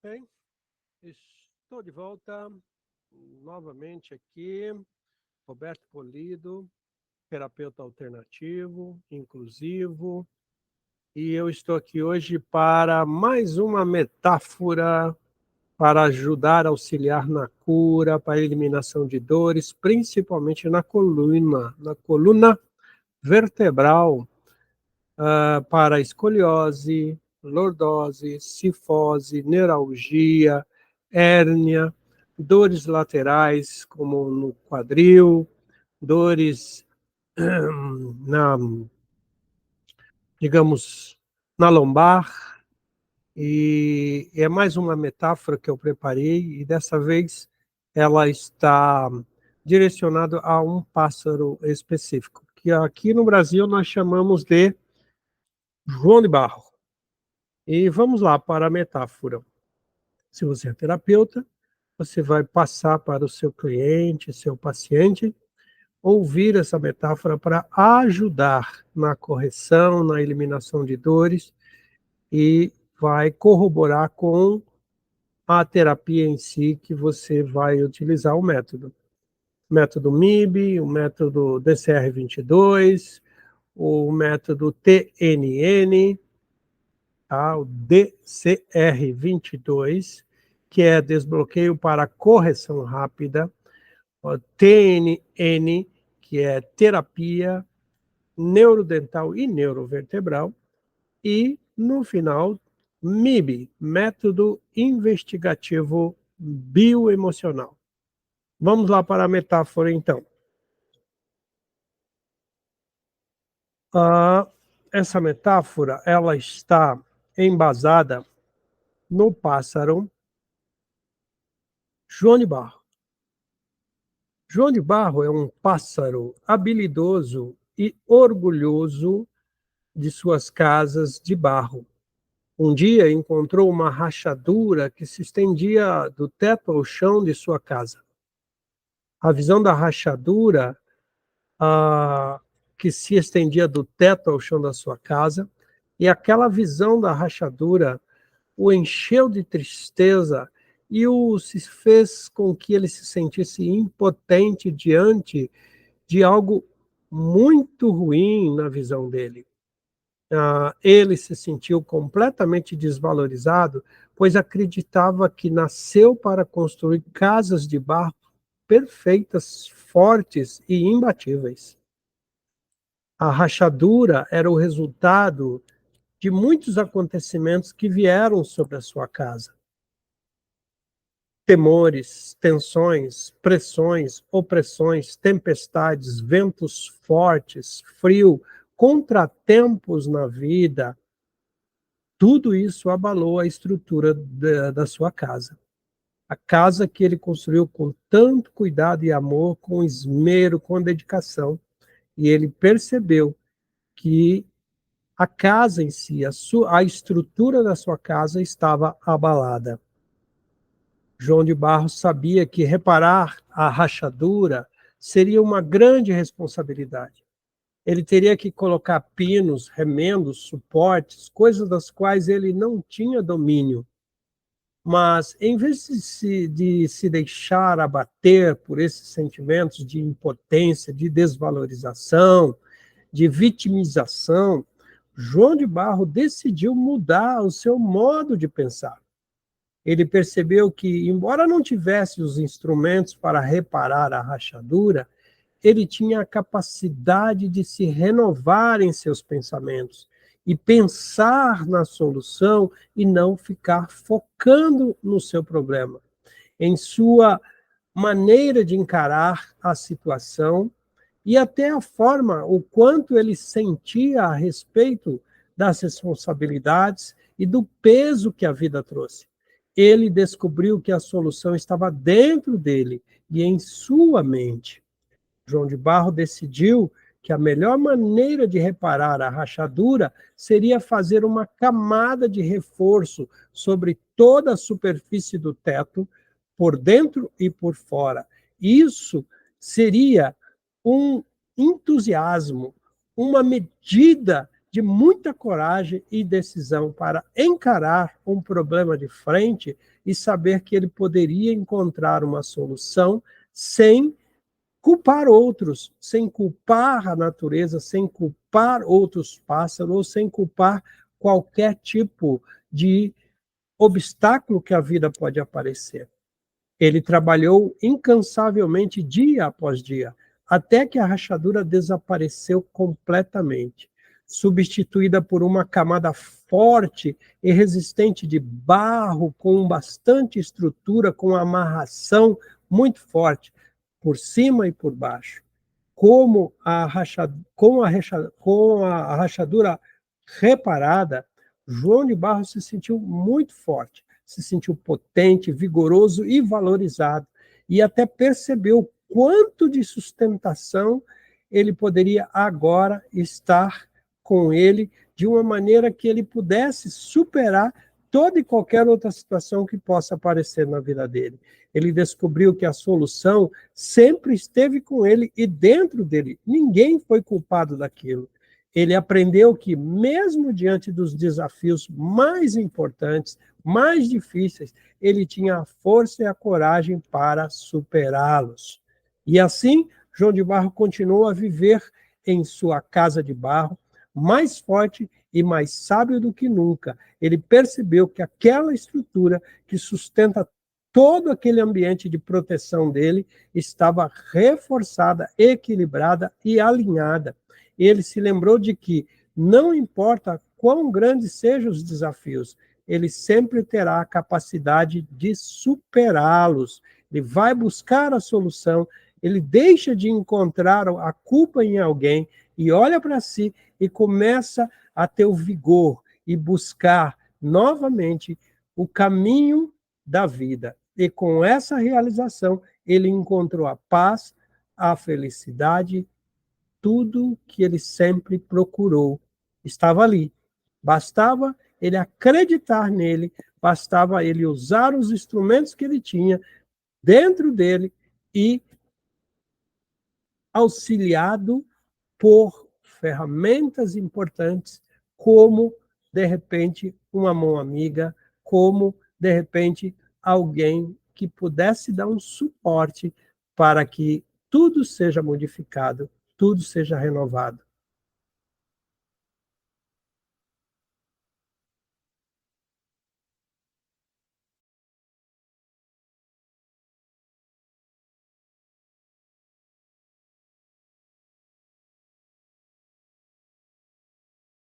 Bem, estou de volta novamente aqui, Roberto Polido, terapeuta alternativo, inclusivo, e eu estou aqui hoje para mais uma metáfora para ajudar a auxiliar na cura, para a eliminação de dores, principalmente na coluna vertebral, para escoliose, lordose, cifose, neuralgia, hérnia, dores laterais, como no quadril, dores na, digamos, na lombar. E é mais uma metáfora que eu preparei, e dessa vez ela está direcionada a um pássaro específico, que aqui no Brasil nós chamamos de João de Barro. E vamos lá para a metáfora. Se você é terapeuta, você vai passar para o seu cliente, seu paciente, ouvir essa metáfora para ajudar na correção, na eliminação de dores, e vai corroborar com a terapia em si que você vai utilizar o método. O método MIB, o método DCR-22, o método TNN, tá? O DCR-22, que é desbloqueio para correção rápida, o TNN, que é terapia neurodental e neurovertebral, e, no final, MIB, método investigativo bioemocional. Vamos lá para a metáfora, então. Essa metáfora, ela está embasada no pássaro João de Barro. João de Barro é um pássaro habilidoso e orgulhoso de suas casas de barro. Um dia encontrou uma rachadura que se estendia do teto ao chão de sua casa. A visão da rachadura, que se estendia do teto ao chão da sua casa, e aquela visão da rachadura o encheu de tristeza e o se fez com que ele se sentisse impotente diante de algo muito ruim na visão dele. Ele se sentiu completamente desvalorizado, pois acreditava que nasceu para construir casas de barro perfeitas, fortes e imbatíveis. A rachadura era o resultado de muitos acontecimentos que vieram sobre a sua casa. Temores, tensões, pressões, opressões, tempestades, ventos fortes, frio, contratempos na vida, tudo isso abalou a estrutura da sua casa. A casa que ele construiu com tanto cuidado e amor, com esmero, com dedicação. E ele percebeu que a casa em si, a estrutura da sua casa estava abalada. João de Barros sabia que reparar a rachadura seria uma grande responsabilidade. Ele teria que colocar pinos, remendos, suportes, coisas das quais ele não tinha domínio. Mas, em vez de se deixar abater por esses sentimentos de impotência, de desvalorização, de vitimização, João de Barro decidiu mudar o seu modo de pensar. Ele percebeu que, embora não tivesse os instrumentos para reparar a rachadura, ele tinha a capacidade de se renovar em seus pensamentos e pensar na solução e não ficar focando no seu problema, em sua maneira de encarar a situação e até a forma, o quanto ele sentia a respeito das responsabilidades e do peso que a vida trouxe. Ele descobriu que a solução estava dentro dele e em sua mente. João de Barro decidiu que a melhor maneira de reparar a rachadura seria fazer uma camada de reforço sobre toda a superfície do teto, por dentro e por fora. Isso seria um entusiasmo, uma medida de muita coragem e decisão para encarar um problema de frente e saber que ele poderia encontrar uma solução sem culpar outros, sem culpar a natureza, sem culpar outros pássaros, ou sem culpar qualquer tipo de obstáculo que a vida pode aparecer. Ele trabalhou incansavelmente dia após dia, até que a rachadura desapareceu completamente, substituída por uma camada forte e resistente de barro com bastante estrutura, com amarração muito forte, por cima e por baixo. Com a rachadura reparada, João de Barros se sentiu muito forte, se sentiu potente, vigoroso e valorizado, e até percebeu quanto de sustentação ele poderia agora estar com ele, de uma maneira que ele pudesse superar toda e qualquer outra situação que possa aparecer na vida dele. Ele descobriu que a solução sempre esteve com ele e dentro dele. Ninguém foi culpado daquilo. Ele aprendeu que, mesmo diante dos desafios mais importantes, mais difíceis, ele tinha a força e a coragem para superá-los. E assim, João de Barro continuou a viver em sua casa de barro, mais forte e mais sábio do que nunca. Ele percebeu que aquela estrutura que sustenta todo aquele ambiente de proteção dele estava reforçada, equilibrada e alinhada. Ele se lembrou de que, não importa quão grandes sejam os desafios, ele sempre terá a capacidade de superá-los. Ele vai buscar a solução, ele deixa de encontrar a culpa em alguém e olha para si e começa a ter o vigor e buscar novamente o caminho da vida. E com essa realização, ele encontrou a paz, a felicidade, tudo que ele sempre procurou. Estava ali. Bastava ele acreditar nele, bastava ele usar os instrumentos que ele tinha dentro dele e, auxiliado por ferramentas importantes, como, de repente, uma mão amiga, como, de repente, alguém que pudesse dar um suporte para que tudo seja modificado, tudo seja renovado.